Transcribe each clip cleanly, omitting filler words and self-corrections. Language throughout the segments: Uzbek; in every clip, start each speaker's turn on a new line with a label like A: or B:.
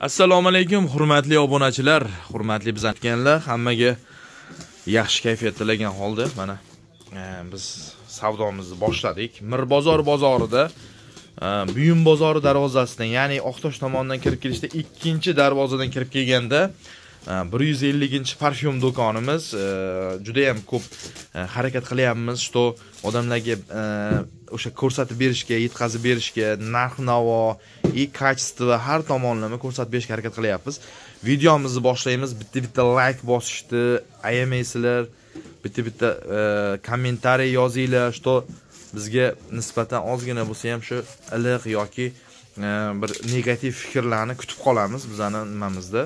A: Assalomu alaykum, hurmatli obunachilar, hurmatli biz aytganlar, hammaga yaxshi kayfiyat tilagan holda mana biz savdomizni boshladik. Mirbozor bozorida, Buyum bozori darvozasidan, ya'ni Oqtosh tomonidan kirib kelishda ikkinchi darvozadan kirib kelganda 150-parfyum do'konimiz. Juda ham ko'p harakat qilyapmiz, что odamlarga o'sha ko'rsatib berishga, yetkazib berishga, narx-navo, kачество har tomonlama ko'rsatib berishga harakat qilyapmiz. Videomizni boshlaymiz. Bitta like bosishni ayamaysizlar. Bitta kommentariy yozinglar, что bizga nisbatan ozgina bo'lsa ham shu iliq yoki bir negativ fikrlarni kutib qolamiz bizani nimamizda.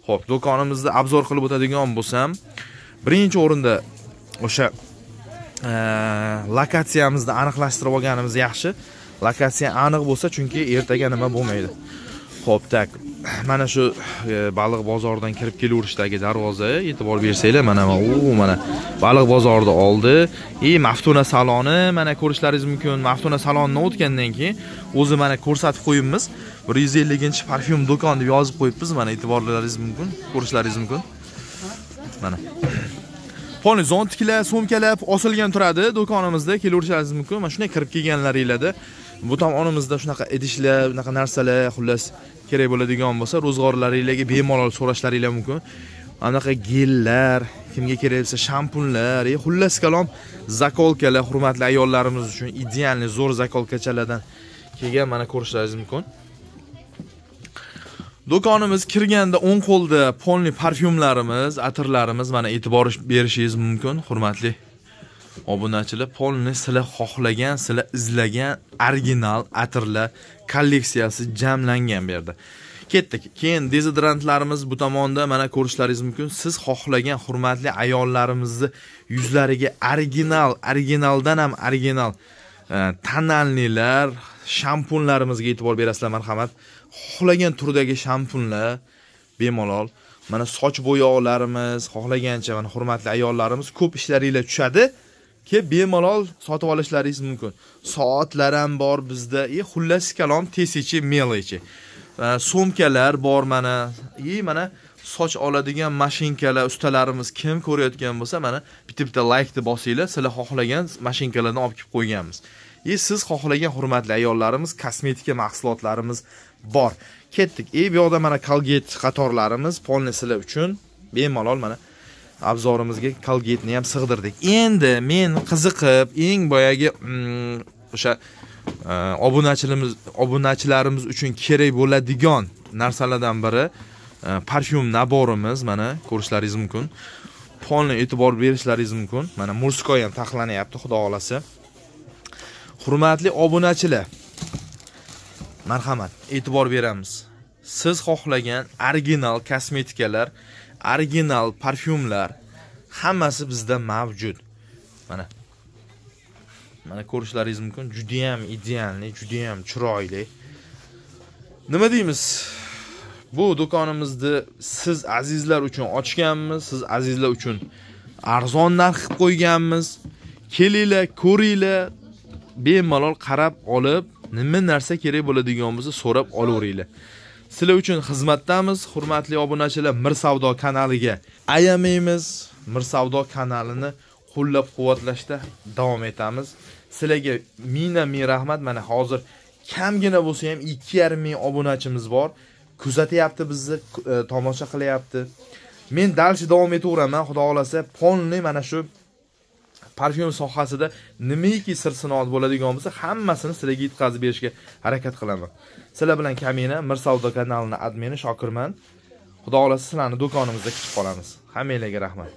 A: Xo'p, do'konimizni obzor qilib o'tadigan bo'lsam, birinchi o'rinda o'sha lokatsiyamizni aniqlashtirib olganimiz yaxshi. Lokatsiya aniq bo'lsa, chunki ertaga nima bo'lmaydi. Xo'p, tak. Mana shu baliq bozoridan kirib kelaverishdagi darvoza, e'tibor bersanglar, mana baliq bozorida oldi. Maftuna saloni, mana ko'rishlaringiz mumkin. Maftuna salonidan o'tgandan keyin o'zi mana ko'rsatib qo'yibmiz. 150-parfyum do'kon deb yozib qo'yibmiz. Mana e'tiborlaringiz mumkin, ko'rishlaringiz mumkin. Mana Poni zontiklar, so'mkalar osilgan turadi do'konimizda, kelaverishlaringiz mumkin. Mana shunday kirib kelganlaringizda bu tomonimizda shunaqa idishlar, bunaqa narsalar, xullas kerak bo'ladigan bo'lsa, ro'zg'orlaringizga bemalol so'rashlaringiz mumkin. Anaqa gellar, kimga kerak bo'lsa, shampunlar, xullas kalom zakolkalar, hurmatli ayollarimiz uchun idealni zo'r zakolkachalardan kelgan, mana ko'rishlaringiz mumkin. Do'konimiz kirganda o'ng qo'lda polni parfyumlarimiz, atirlarimiz, mana e'tibor berishingiz mumkin, hurmatli obunachilar. Polni sizlar xohlagan, sizlar izlagan original atirlar kolleksiyasi jamlangan bu yerda. Ketdik. Keyin dezodorantlarimiz bu tomonda, mana ko'rishlaringiz mumkin. Siz xohlagan hurmatli ayollarimizni yuzlariga originaldan ham original tonalnilar, shampunlarimizga e'tibor berasizlar, marhamat. Xohlagan turdagi shampunlar bemalol. Mana soch bo'yoqlarimiz, xohlagancha mana hurmatli ayollarimiz ko'p ishlaringlar tushadi. Ki bemalol sotib olishlaringiz mumkin. Soatlar ham bor bizda. Xullas kalom tesichi, melichi. So'mkalar bor mana. Mana soch oladigan mashinkalar, ustalarimiz kim ko'rayotgan bo'lsa, mana bitta like ni bosinglar, sizlar xohlagan mashinkalarni olib kelib qo'yganmiz. Siz xohlagan hurmatli ayollarimiz, kosmetika mahsulotlarimiz bor. Ketdik. Bu yoqda mana Colgate qatorlarimiz, polni sizlar uchun bemalol mana obzorimizga Colgate'ni ham sig'dirdik. Endi men qiziqib, eng boyagi o'sha obunachilarimiz uchun kerak bo'ladigan narsalardan biri parfyum naborimiz, mana ko'rishlaringiz mumkin. Polni e'tibor berishlaringiz mumkin. Mana Murskoy ham taxlanyapti, xudo xolasa. Hurmatli obunachilar, marhamat, e'tibor beramiz. Siz xohlagan original kosmetikalar, original parfyumlar hammasi bizda mavjud. Mana ko'rishlaringiz mumkin. Juda ham idealni, juda ham chiroyli. Nima deymiz? Bu do'konimizni siz azizlar uchun ochganmiz, siz azizlar uchun arzon narx qilib qo'yganmiz. Kelinglar, ko'ringlar, bemalol qarab olib, nima narsa kerak bo'ladigan bo'lsa so'rab olaveringlar. Sizlar uchun xizmatdamiz, hurmatli obunachilar. Mirsavdo kanaliga ayamaymiz. Mirsavdo kanalini qo'llab-quvvatlashda davom etamiz. Sizlarga ming rahmat. Mana hozir kamgina bo'lsa ham 2,5 obunachimiz bor. Kuzatyapti bizni, tomosha qilyapti. Men dalchi davom etaveraman, xudo xolasa. Polni mana shu parfyum sohasida nimaiki sir-sinoat bo'ladigan bo'lsa, hammasini sizlarga yetkazib berishga harakat qilaman. Sizlar bilan Kamina, Mirsavdo kanalining admini Shokirman. Xudo xolasa sizlarni do'konimizda kutib qolamiz. Hammanglarga rahmat.